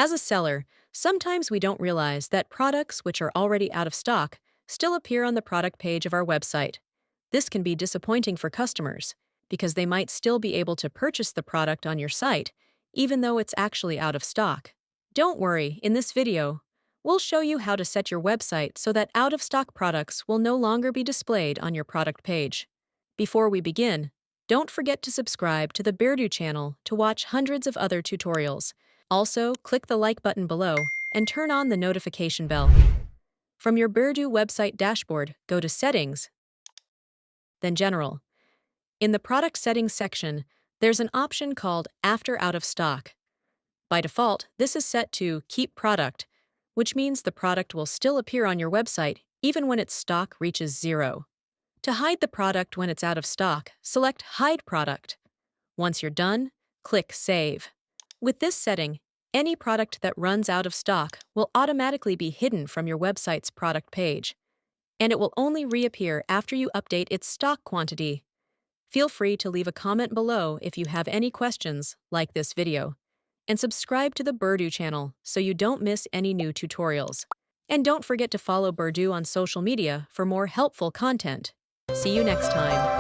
As a seller, sometimes we don't realize that products which are already out of stock still appear on the product page of our website. This can be disappointing for customers because they might still be able to purchase the product on your site, even though it's actually out of stock. Don't worry, in this video, we'll show you how to set your website so that out-of-stock products will no longer be displayed on your product page. Before we begin, don't forget to subscribe to the Beardo channel to watch hundreds of other tutorials. Also, click the like button below and turn on the notification bell. From your Beardo website dashboard, go to Settings, then General. In the Product Settings section, there's an option called After Out of Stock. By default, this is set to Keep Product, which means the product will still appear on your website even when its stock reaches zero. To hide the product when it's out of stock, select Hide Product. Once you're done, click Save. With this setting, any product that runs out of stock will automatically be hidden from your website's product page, and it will only reappear after you update its stock quantity. Feel free to leave a comment below if you have any questions, like this video, and subscribe to the Beardo channel so you don't miss any new tutorials. And don't forget to follow Beardo on social media for more helpful content. See you next time.